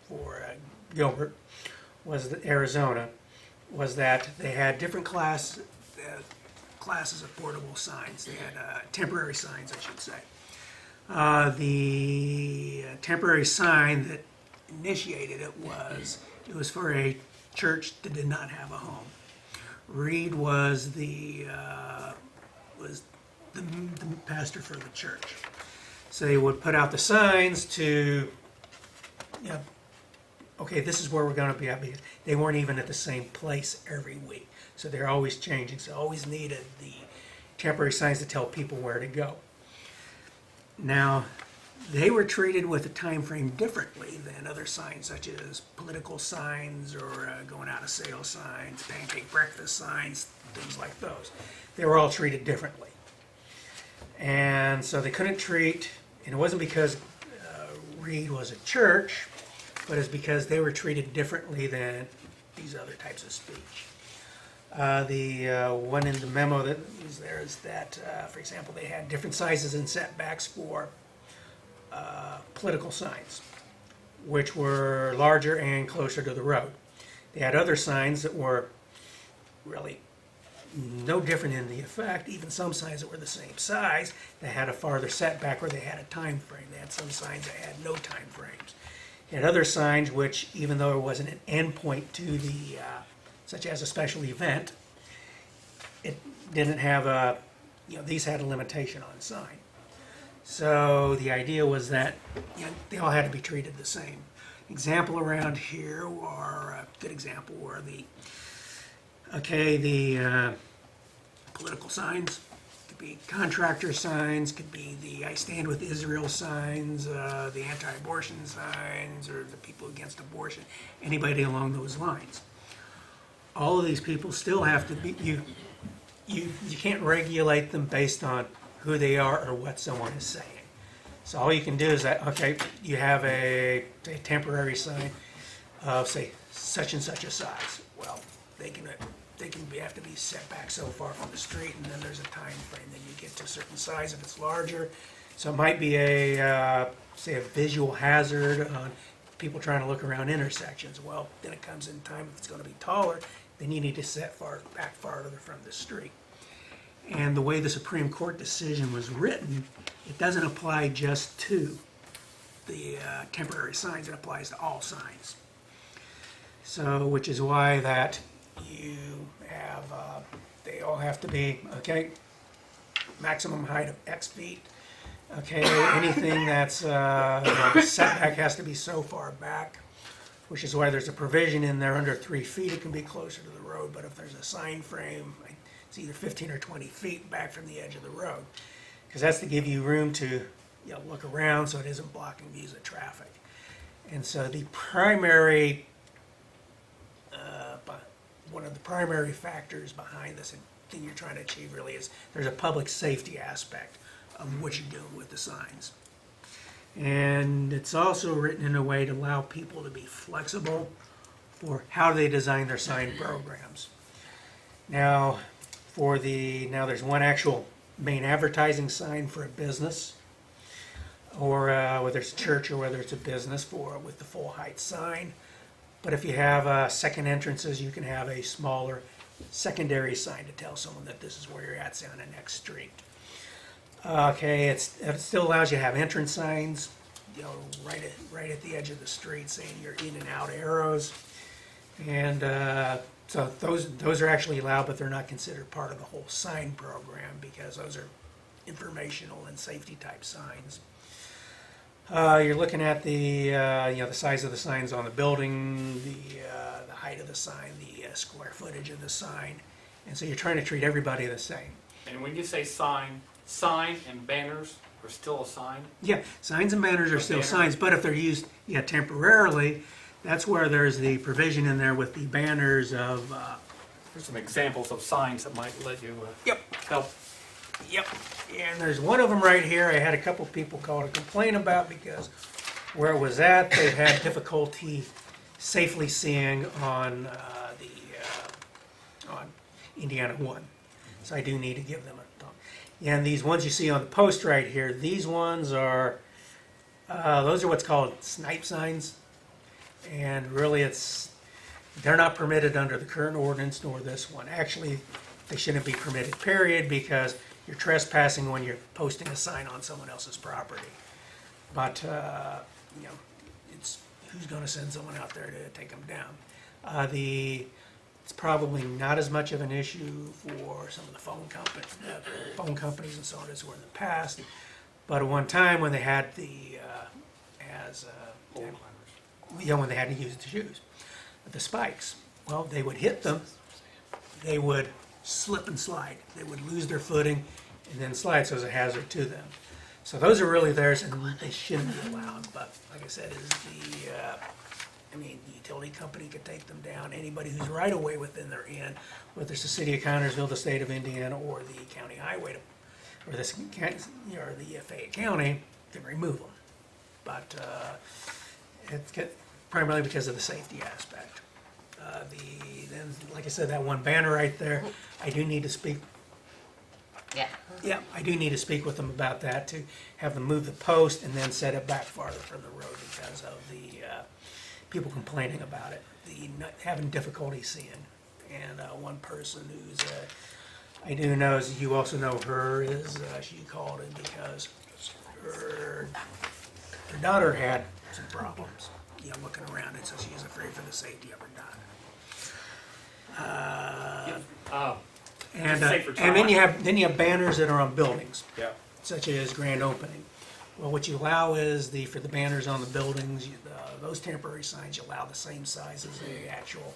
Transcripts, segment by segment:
for Gilbert, was that Arizona, was that they had different classes of portable signs. They had temporary signs, I should say. The temporary sign that initiated it was for a church that did not have a home. Reed was the pastor for the church. So they would put out the signs to, you know, okay, this is where we're going to be at, because they weren't even at the same place every week. So they're always changing. So always needed the temporary signs to tell people where to go. Now, they were treated with a time frame differently than other signs, such as political signs or going out of sale signs, pancake breakfast signs, things like those. They were all treated differently. And so they couldn't treat, and it wasn't because Reed was a church, but it's because they were treated differently than these other types of speech. The one in the memo that was there is that, for example, they had different sizes and setbacks for political signs, which were larger and closer to the road. They had other signs that were really no different in the effect, even some signs that were the same size, that had a farther setback or they had a time frame. They had some signs that had no time frames. They had other signs which, even though there wasn't an end point to the, such as a special event, it didn't have a, these had a limitation on sign. So the idea was that they all had to be treated the same. Example around here, or a good example, were the political signs. Could be contractor signs, could be the I Stand With Israel signs, the anti-abortion signs, or the people against abortion, anybody along those lines. All of these people still have to be, you can't regulate them based on who they are or what someone is saying. So all you can do is that, okay, you have a temporary sign of, say, such and such a size. Well, they can have to be set back so far from the street, and then there's a time frame. Then you get to a certain size if it's larger. So it might be say a visual hazard on people trying to look around intersections. Well, then it comes in time if it's going to be taller, then you need to set back farther from the street. And the way the Supreme Court decision was written, it doesn't apply just to the temporary signs. It applies to all signs. So, which is why that you have, they all have to be, okay, maximum height of X feet. Okay, anything that's, the setback has to be so far back, which is why there's a provision in there under 3 feet, it can be closer to the road, but if there's a sign frame, it's either 15 or 20 feet back from the edge of the road, because that's to give you room to look around so it isn't blocking views of traffic. And so the primary, one of the primary factors behind this thing you're trying to achieve really is there's a public safety aspect of what you're doing with the signs. And it's also written in a way to allow people to be flexible for how they design their sign programs. Now, there's one actual main advertising sign for a business, or whether it's a church or whether it's a business with the full height sign. But if you have second entrances, you can have a smaller secondary sign to tell someone that this is where you're at, say on the next street. Okay, it still allows you to have entrance signs, right at the edge of the street, saying you're in and out arrows, and so those are actually allowed, but they're not considered part of the whole sign program because those are informational and safety type signs. You're looking at the the size of the signs on the building, the height of the sign, the square footage of the sign, and so you're trying to treat everybody the same. And when you say sign and banners are still a sign? Yeah, signs and banners are still signs, but if they're used temporarily, that's where there's the provision in there with the banners of... There's some examples of signs that might let you help. Yep, and there's one of them right here I had a couple people call to complain about because where it was at, they had difficulty safely seeing on on Indiana 1. So I do need to give them a thumb. And these ones you see on the post right here, these ones are, those are what's called snipe signs. And really, they're not permitted under the current ordinance nor this one. Actually, they shouldn't be permitted, period, because you're trespassing when you're posting a sign on someone else's property. But, it's, who's gonna send someone out there to take them down? It's probably not as much of an issue for some of the phone companies and so on as were in the past. But at one time, when they had when they had to use the shoes, the spikes, well, they would hit them, they would slip and slide. They would lose their footing and then slide, so it's a hazard to them. So those are really theirs, and they shouldn't be allowed. But like I said, the utility company could take them down. Anybody who's right away within their end, whether it's the city of Connersville, the state of Indiana, or the county highway, or the Fayette County, can remove them. But it's primarily because of the safety aspect. Then, like I said, that one banner right there, I do need to speak. Yeah. Yeah, I do need to speak with them about that, to have them move the post and then set it back farther from the road because of the people complaining about it, having difficulty seeing. And one person who's, I do know, is you also know her, is she called in because her daughter had some problems, looking around it, so she was afraid for the safety of her daughter. And then you have banners that are on buildings, Yeah. such as grand opening. Well, what you allow is for the banners on the buildings, those temporary signs, you allow the same size as the actual,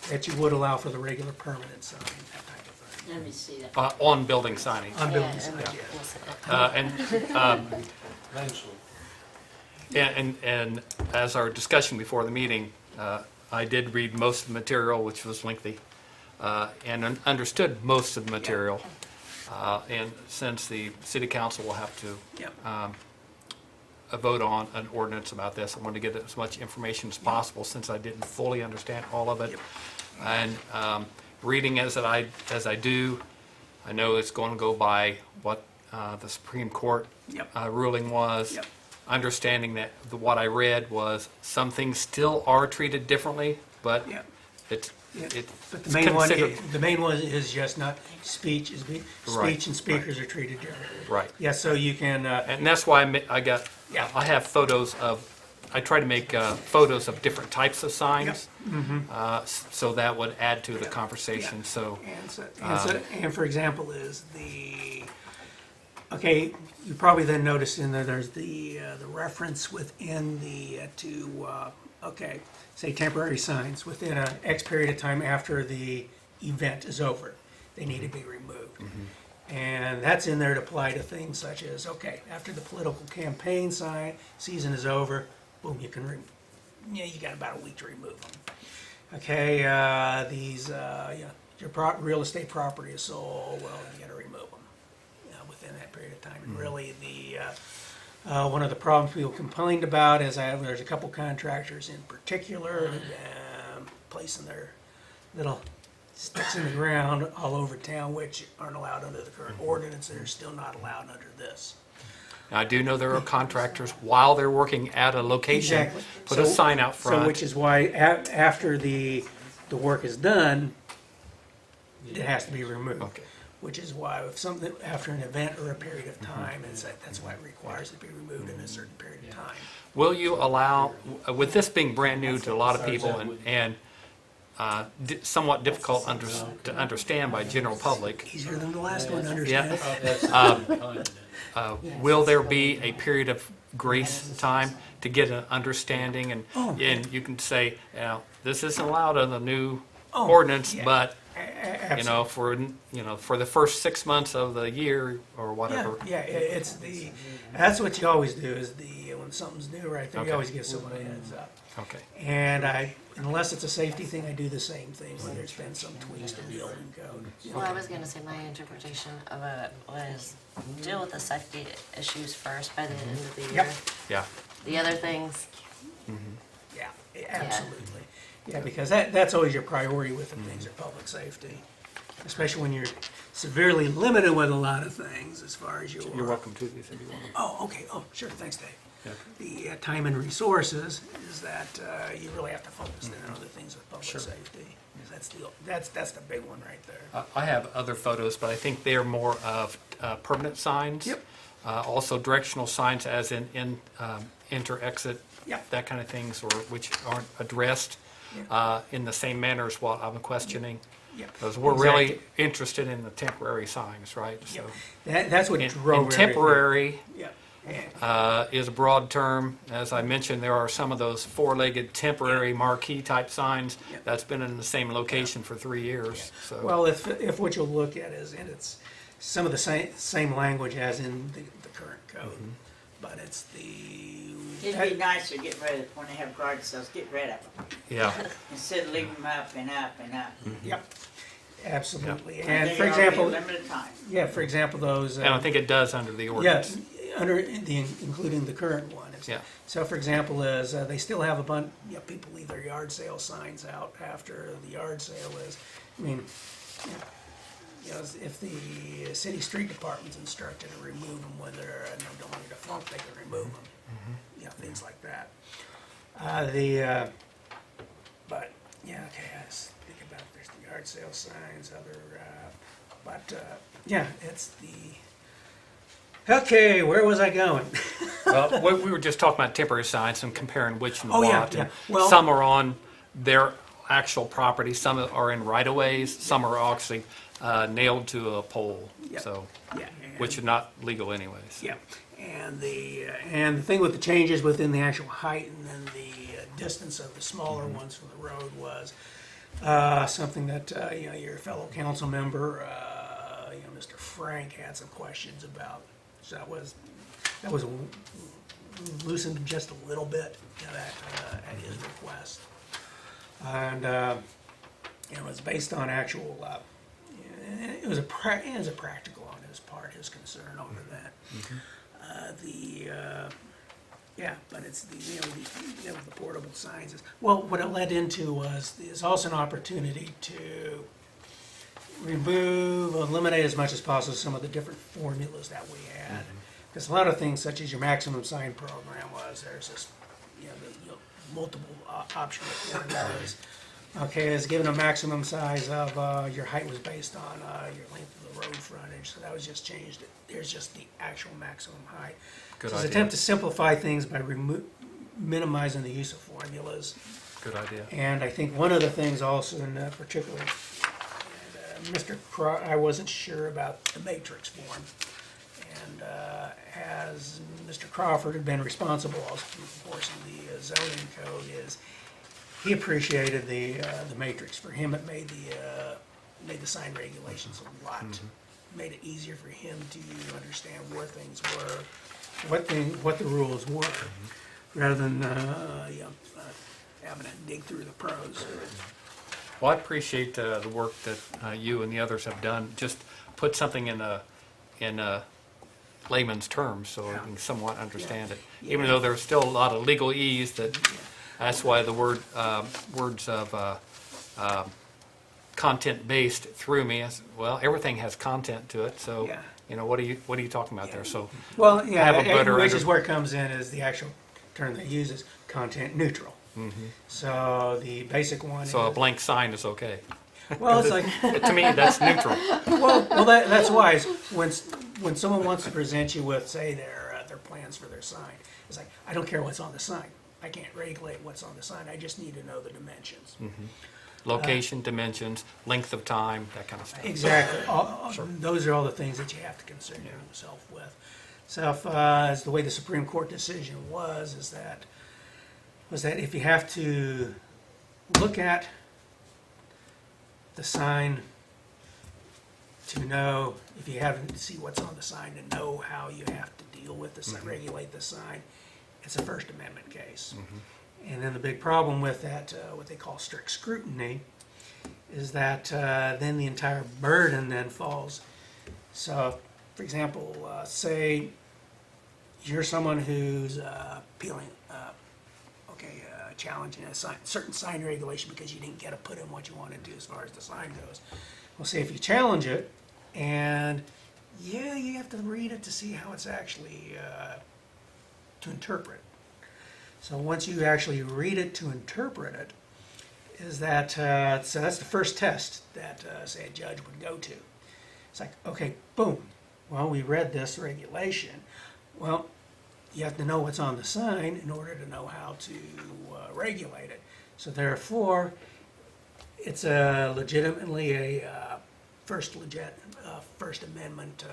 that you would allow for the regular permanent sign, that type of thing. Let me see that. On building signage. On building Yeah, signs, and yeah. we'll see that. And as our discussion before the meeting, I did read most of the material, which was lengthy, and understood most of the material. And since the city council will have to Yep. vote on an ordinance about this, I wanted to get as much information as possible since I didn't fully understand all of it. Yep. And reading as I do, I know it's going to go by what the Supreme Court Yep. ruling was. Yep. Understanding that what I read was some things still are treated differently, but Yep. it's Yeah. it's But the considered main one is just not speech, Right, speech and speakers are treated differently. right. Yeah, so you can, And that's why Yeah. I have photos of, I try to make photos of different types of signs. So that would add to the conversation, so. and for example, you probably then noticed in there's the reference within say temporary signs within an X period of time after the event is over. They need to be removed. And that's in there to apply to things such as, after the political campaign season is over, boom, you got about a week to remove them. Your real estate property is sold, well, you gotta remove them within that period of time. And really, one of the problems people complained about is there's a couple contractors in particular placing their little sticks in the ground all over town, which aren't allowed under the current ordinance. They're still not allowed under this. I do know there are contractors, while they're working at a location, Exactly. put a sign out So, front. which is why after the work is done, it has to be removed. Okay. Which is why if something, after an event or a period of time, that's why it requires it to be removed in a certain period of time. Will you allow, with this being brand new to a lot of people and somewhat difficult to understand by general public, Easier than the last one to understand. will there be a period of grace time to get an understanding and you can say, this isn't allowed in the new ordinance, yeah. but Absolutely. for the first 6 months of the year or whatever. That's what you always do is when something's new right there, you Okay. always give someone a heads up. Okay. And unless it's a safety thing, I do the same thing when there's been some tweaks to the building code. Well, I was gonna say my interpretation of it was deal with the safety issues first by the end of the year. Yep. Yeah. The other things, Yeah, absolutely. Yeah, because that's always your priority with the things are public safety, especially when you're severely limited with a lot of things as far as your. You're welcome to these if you want. Oh, okay. Oh, sure. Thanks, Dave. the time and resources, is that you really have to focus then on other things with public safety. 'Cause that's the big one right there. I have other photos, but I think they're more of permanent signs. Yep. Also directional signs as in enter, exit, Yep. that kind of things, or which aren't addressed in the same manner as what I'm questioning. Yep. Because we're really interested in the temporary signs, right? Yep. So, That's what and drove temporary Yeah. is a broad term. As I mentioned, there are some of those four-legged temporary marquee type signs Yeah. that's been in the same location for 3 years. So, Well, if what you'll look at is, and it's some of the same language as in the current code, but it's the. It'd be nice to get rid of, when they have garden sales, get rid of them, yeah. instead of leaving them up and up and up. Yep, absolutely. I And think for it ought to be example, limited time. yeah, for example, those. And I think it does under the ordinance. Yeah, under including the current one. Yeah. So for example, is they still have a bunch, people leave their yard sale signs out after the yard sale is, I mean, if the city street department's instructed to remove them when they're no longer defunct, they can remove them. Things like that. But, yeah, okay, I just think about there's the yard sale signs, it's the, okay, where was I going? Well, we were just talking about temporary signs and comparing which and Oh, yeah, what. yeah. And Well- some are on their actual property, some are in right-of-ways, some are actually nailed to a pole, Yeah. so, Yeah. which are not legal anyways. Yeah, and the thing with the changes within the actual height and then the distance of the smaller ones from the road was something that your fellow council member, Mr. Frank, had some questions about. So that was loosened just a little bit at his request, and it was based on actual. It was a practical on his part, his concern over that. But it's the portable signs. Well, what it led into is also an opportunity to eliminate as much as possible some of the different formulas that we had. Because a lot of things, such as your maximum sign program, there's this, multiple optional formulas. Okay, is given a maximum size of your height was based on your length of the road frontage, so that was just changed. There's just the actual maximum height. Good So it's an idea. attempt to simplify things by minimizing the use of formulas. Good idea. And I think one of the things also in particular, Mr. I wasn't sure about the matrix form. And as Mr. Crawford had been responsible also for enforcing the zoning code, he appreciated the matrix. For him, it made the sign regulations a lot, made it easier for him to understand where things were, what the rules were, rather than having to dig through the pros. Well, I appreciate the work that you and the others have done. Just put something in a layman's terms so we can somewhat understand it. Even though there's still a lot of legalese that's why the words of content-based threw me. Well, everything has content to it, so Yeah. what are you talking about there? So Well, have a better which is where it comes in, is the actual term they use is content neutral. So the basic one so a is, blank sign is okay. well, it's like, To me, that's neutral. well, that's why is when someone wants to present you with, say, their plans for their sign, it's like, I don't care what's on the sign. I can't regulate what's on the sign. I just need to know the dimensions. Location, dimensions, length of time, that kind of stuff. Exactly. Those are all the things that you have to concern yourself with. So, as the way the Supreme Court decision was that if you have to look at the sign to know, if you have to see what's on the sign to know how you have to deal with the sign, regulate the sign, it's a First Amendment case. And then the big problem with that, what they call strict scrutiny, is that then the entire burden then falls. So, for example, say you're someone who's challenging a certain sign regulation because you didn't get to put in what you wanted to as far as the sign goes. Well, say if you challenge it, and you have to read it to see how it's actually to interpret. So once you actually read it to interpret it, is that, so that's the first test that, say, a judge would go to. It's like, okay, boom, well, we read this regulation. Well, you have to know what's on the sign in order to know how to regulate it. So therefore, it's legitimately a First Amendment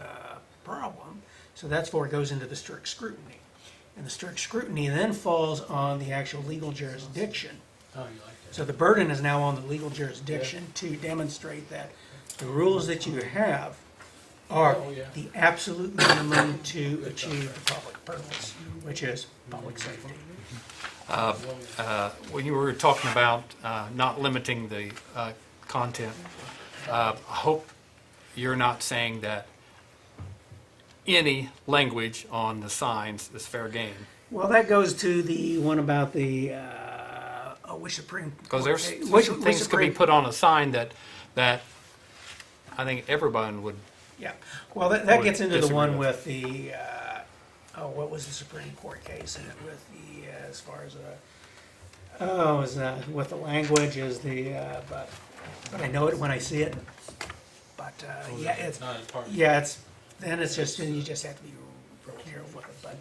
problem. So that's where it goes into the strict scrutiny. And the strict scrutiny then falls on the actual legal jurisdiction. So the burden is now on the legal jurisdiction to demonstrate that the rules that you have are the absolute minimum to achieve the public purpose, which is public safety. When you were talking about not limiting the content, I hope you're not saying that any language on the signs is fair game. Well, that goes to the one about the, which Supreme Court Because there's case- certain which things could be Supreme- put on a sign that I think everyone would. Yeah, well, that would gets into the disagree one with. with the, what was the Supreme Court case in it with the, as far as, with the language is the, but I know it when I see it. But, yeah, it's, then it's just, you just have to be real careful with it, but,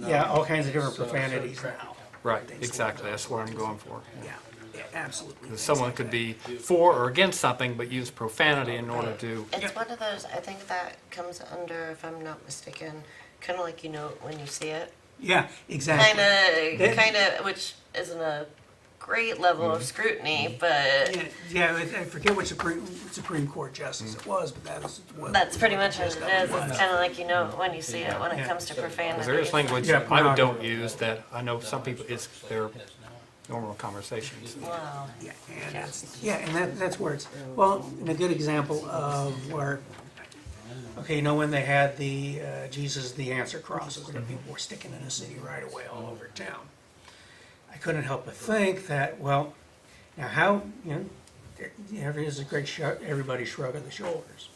yeah, all kinds of different profanities now. Right, exactly, that's what I'm going for. Yeah, yeah, absolutely. Because someone could be for or against something, but use profanity in order to. It's one of those, I think that comes under, if I'm not mistaken, kind of like you know it when you see it. Yeah, exactly. Kind of, which isn't a great level of scrutiny, but Yeah, I forget which Supreme Court justice it was, but that is what. that's pretty much what it is. was. It's kind of like you know it when you see it when it Yeah. comes to profanity. Because there is language Yeah, that I don't pornography. use that I know some people, it's their normal conversations. Wow. Yeah, and that's where it's, well, and a good example of where, okay, you know when they had the Jesus the Answer crosses that people were sticking in the city right away all over town. I couldn't help but think that, well, now how, there's a great everybody shrug of the shoulders.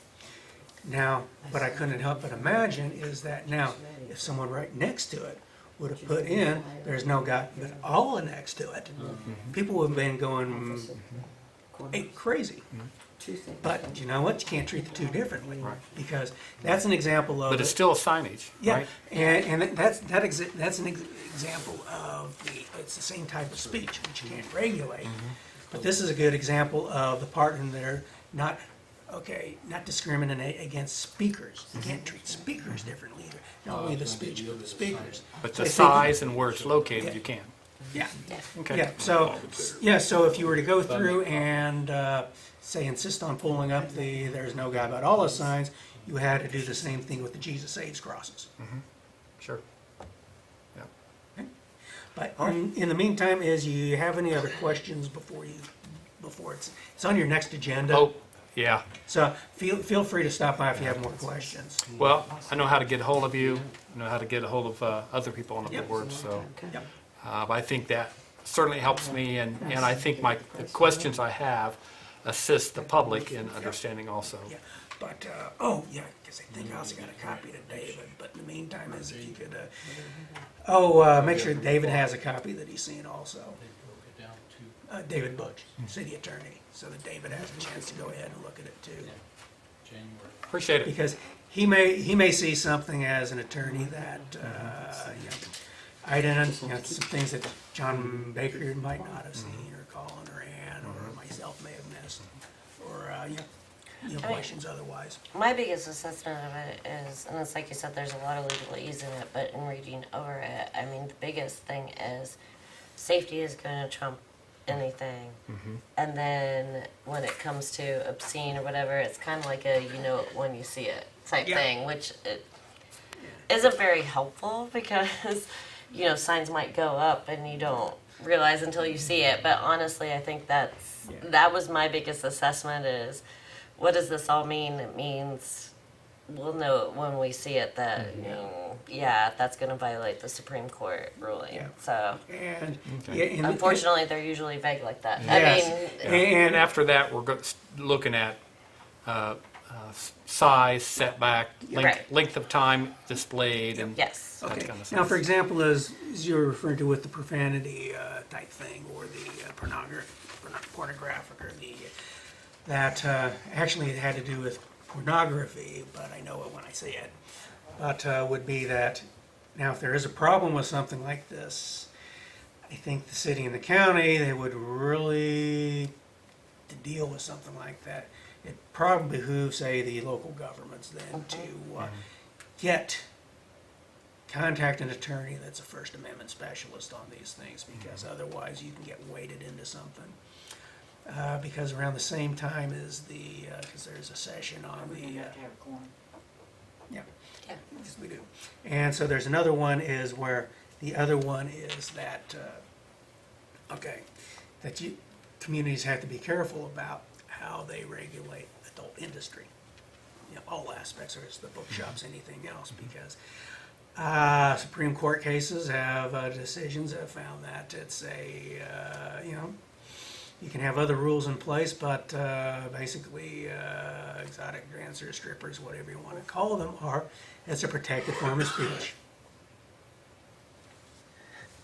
Now, what I couldn't help but imagine is that now, if someone right next to it would have put in, there's no God but Allah next to it, people would have been going crazy. But you know what? You can't treat the two differently, because that's an example of. But it's still a signage, Yeah, right? and that's an example of it's the same type of speech which you can't regulate. But this is a good example of the part in there not discriminating against speakers. You can't treat speakers differently either. Not only the speech, but the speakers. But So the I think- size and where it's located, you can. Yeah. Okay. Yeah, so if you were to go through and, say, insist on pulling up the "There's no God but Allah" signs, you had to do the same thing with the Jesus Saves crosses. Sure. Yeah. But in the meantime, is you have any other questions before it's on your next agenda? Oh, yeah. So feel free to stop by if you have more questions. Well, I know how to get a hold of you. I know how to get a hold of other people on the Yep. board, so. Yep. But I think that certainly helps me, and I think the questions I have assist the public in understanding also. Yeah, but, because I think I also got a copy to David, but in the meantime, is if you could, make sure David has a copy that he's seen also. David Butch, city attorney, so that David has a chance to go ahead and look at it too. Appreciate it. Because he may see something as an attorney that, I didn't, some things that John Baker might not have seen, or Colin or Ann, or myself may have missed, or, questions otherwise. My biggest assessment of it is, and it's like you said, there's a lot of legalese in it, but in reading over it, I mean, the biggest thing is safety is going to trump anything. And then when it comes to obscene or whatever, it's kind of like a you know it when you see it type Yeah. thing, which it isn't very helpful because, signs might go up and you don't realize until you see it. But honestly, I think that was my biggest assessment is, what does this all mean? It means we'll know when we see it that, that's going to violate the Supreme Court ruling. Yeah. So, And, unfortunately, they're usually vague like that. Yes. I mean, And after that, we're looking at size, setback, Right. length of time displayed, and Yes. that Okay, kind of now, stuff. for example, as you're referring to with the profanity type thing, or the pornographic, or that actually it had to do with pornography, but I know it when I say it, but would be that, now if there is a problem with something like this, I think the city and the county, they would really, to deal with something like that, it probably behooves, say, the local governments then to contact an attorney that's a First Amendment specialist on these things, because otherwise you can get waded into something. Because around the same time as because there's a session on We're the, gonna have to have a quorum. yeah, Yeah. yes, we do. And so there's another one is where, the other one is that, that communities have to be careful about how they regulate adult industry. You know, all aspects, whether it's the bookshops, anything else, because Supreme Court cases have decisions that have found that it's you can have other rules in place, but basically exotic dancers, strippers, whatever you want to call them, it's a protected form of speech.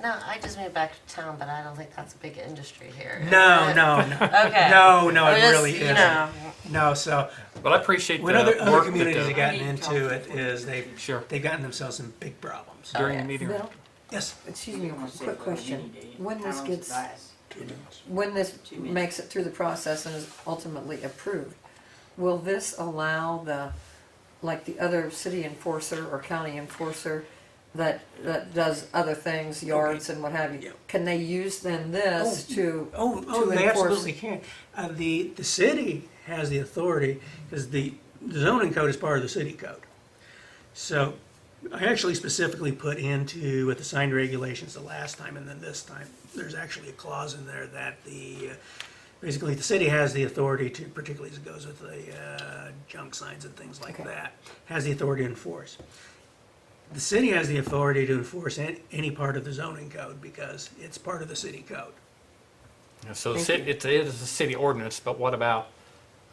No, I just moved back to town, but I don't think that's a big industry here. No, Is it? no, Okay. no, I it just, really you isn't. know, No, so But I appreciate when the other work communities have that gotten into it, is Sure. they've gotten themselves in big problems. during yeah. the meeting. Bill, Yes. excuse me, You wanna say quick for a question. meeting, do you? When How this long's gets, it last? when this 2 minutes. makes it through the process and is ultimately approved, will this allow like the other city enforcer or county enforcer that does other things, yards and what have you, Yeah. can they use then this to They enforce? absolutely can. The city has the authority, because the zoning code is part of the city code. So I actually specifically put into, with the signed regulations the last time and then this time, there's actually a clause in there that basically the city has the authority to, particularly as it goes with the junk signs and things like Okay. that, has the authority to enforce. The city has the authority to enforce any part of the zoning code because it's part of the city code. Yeah, so Thank you. it is a city ordinance, but what about,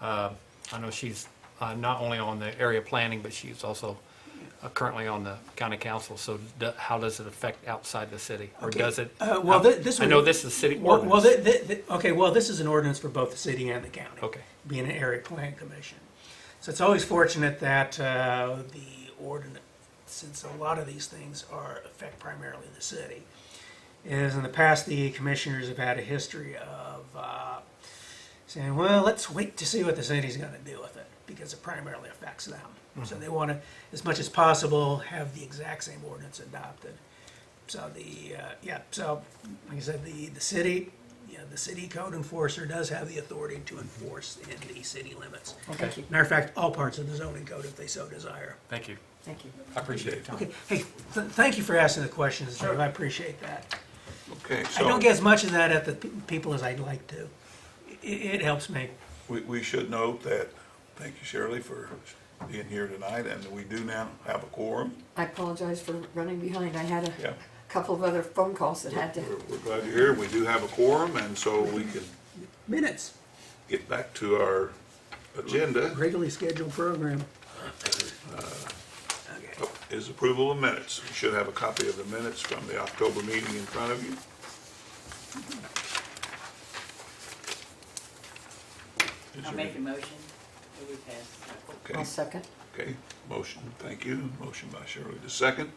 I know she's not only on the area planning, but she's also currently on the county council, so how does it affect outside the city? Or Okay. does it? Well, this I would- know this is city Well, ordinance. okay, well, this is an ordinance for both the city and the county. Okay. Being an area plan commission. So it's always fortunate that the ordinance, since a lot of these things affect primarily the city, is in the past the commissioners have had a history of saying, well, let's wait to see what the city's gonna do with it, because it primarily affects them. So they wanna, as much as possible, have the exact same ordinance adopted. So so, like I said, the city, the city code enforcer does have the authority to enforce in the city limits. Thank you, Matter of fact, all parts of the zoning code if they so desire. Thank you. thank you. I appreciate it, Tom. Okay, hey, thank you for asking the questions, Dave, I appreciate that. Okay, I don't so get as much of that at the people as I'd like to. It helps me. we should note that, thank you Shirley for being here tonight, and we do now have a quorum. I apologize for running behind. I had Yeah. a couple of other phone calls that had to. We're glad you're here. We do have a quorum, and so we can Minutes, get back to our agenda, regularly scheduled program. Okay. is approval of minutes. You should have a copy of the minutes from the October meeting in front of you. Is I'll there make a motion that we pass. Okay, I'll second. okay, motion, thank you. Motion by Shirley to second.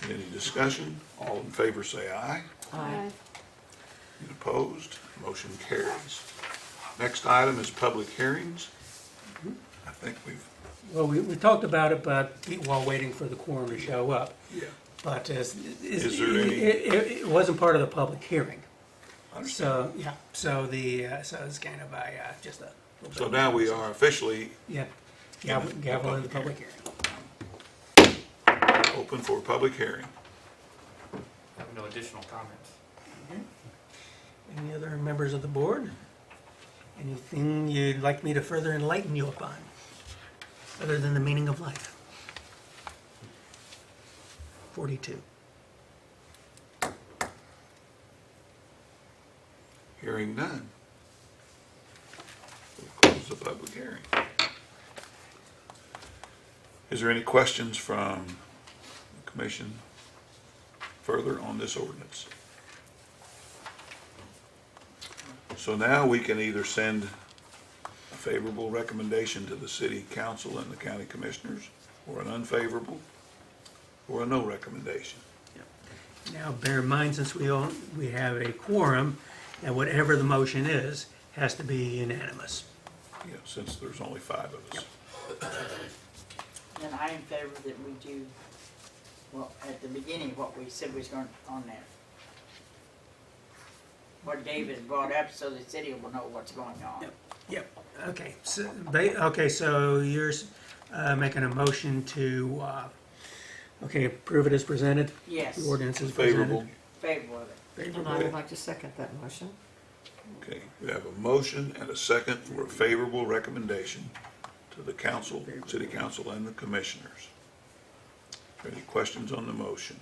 Any discussion? All in favor say aye. Aye. Any opposed? Motion carries. Next item is public hearings. I think we've, Well, we talked about it, but while waiting for the quorum to show up. yeah, But Is there any- it wasn't part of the public hearing. understand. So, so it's kind of just a little bit. So now we are officially Yeah, gavel in the public hearing. open for public hearing. I have no additional comments. Any other members of the board? Anything you'd like me to further enlighten you upon, other than the meaning of life? 42. Hearing none. We'll close the public hearing. Is there any questions from the commission further on this ordinance? So now we can either send a favorable recommendation to the city council and the county commissioners, or an unfavorable, or a no recommendation. Now, bear in mind, since we have a quorum, that whatever the motion is, has to be unanimous. Yeah, since there's only 5 of us. And I am in favor that we do, well, at the beginning, what we said was going on there. What David brought up, so the city will know what's going on. Yep, okay, so you're making a motion to, approve it as presented? Yes, The ordinance is presented? Favorable? favorable of it. And Favorable. I would like to second that motion. Okay, we have a motion and a second for a favorable recommendation to the council, city council, and the commissioners. Are there any questions on the motion?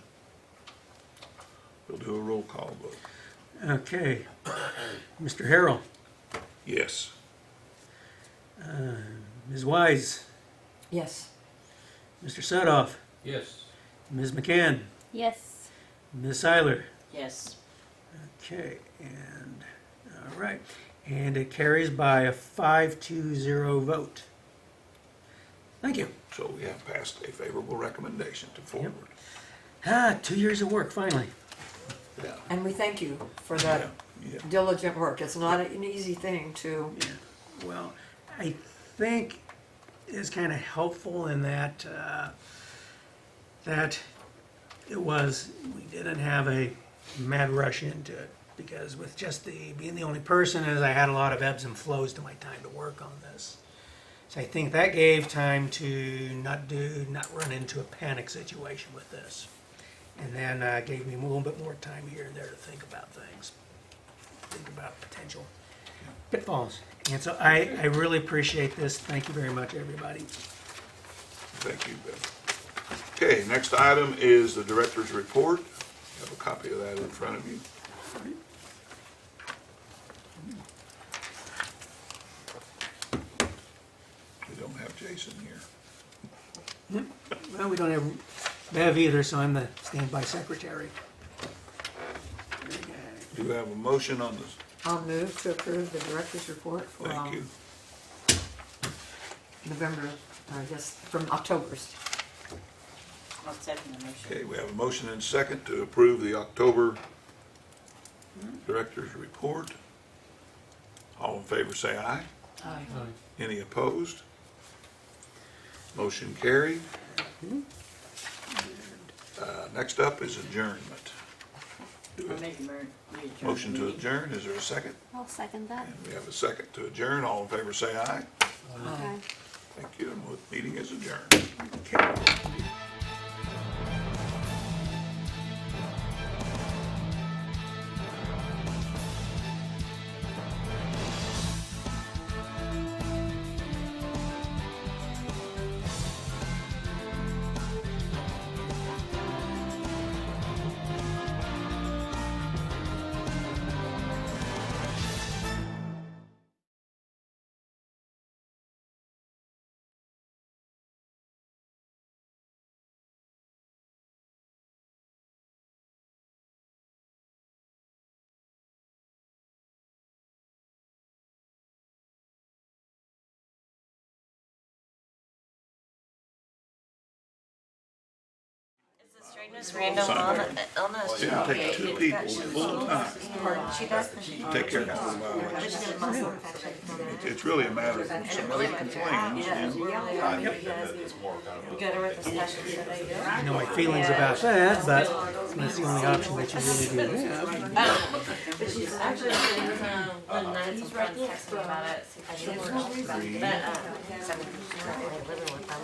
We'll do a roll call vote. Okay, Mr. Harrell, Yes. Ms. Wise, Yes. Mr. Sudoff, Yes. Ms. McCann, Yes. Ms. Seiler. Yes, Okay, and, all right, and it carries by a 5-0 vote. Thank you. So we have passed a favorable recommendation to forward. 2 years of work, finally. Yeah. And we thank you for Yeah, that yeah. diligent work. It's not an easy thing to, Yeah, well, I think it's kind of helpful in that, that we didn't have a mad rush into it, because with just being the only person, I had a lot of ebbs and flows to my time to work on this. So I think that gave time to not run into a panic situation with this. And then gave me a little bit more time here and there to think about things, think about potential pitfalls. And so I really appreciate this. Thank you very much, everybody. Thank you, Bill. Okay, next item is the director's report. You have a copy of that in front of you. We don't have Jason here. Well, we don't have Bev either, so I'm the standby secretary. Do you have a motion on this? I'll move to approve the director's report for Thank you. November, I guess, from October's. I'll second the motion. Okay, we have a motion and second to approve the October director's report. All in favor say aye. Aye. Any opposed? Motion carried. Next up is adjournment. Do I'll a make a motion to adjourn, is there a second? I'll second that. And we have a second to adjourn, all in favor say aye. Okay. Thank you, the meeting is adjourned. Okay. Just random on a It'll take 2 people full time. She does. Take care of it. It's really a matter of somebody complains and You go to where the special today. I know my feelings about that, but that's the only option that you really do have. But she's actually, one night some friends texted me about it, see if I knew more about it. But, so I'm currently living with them.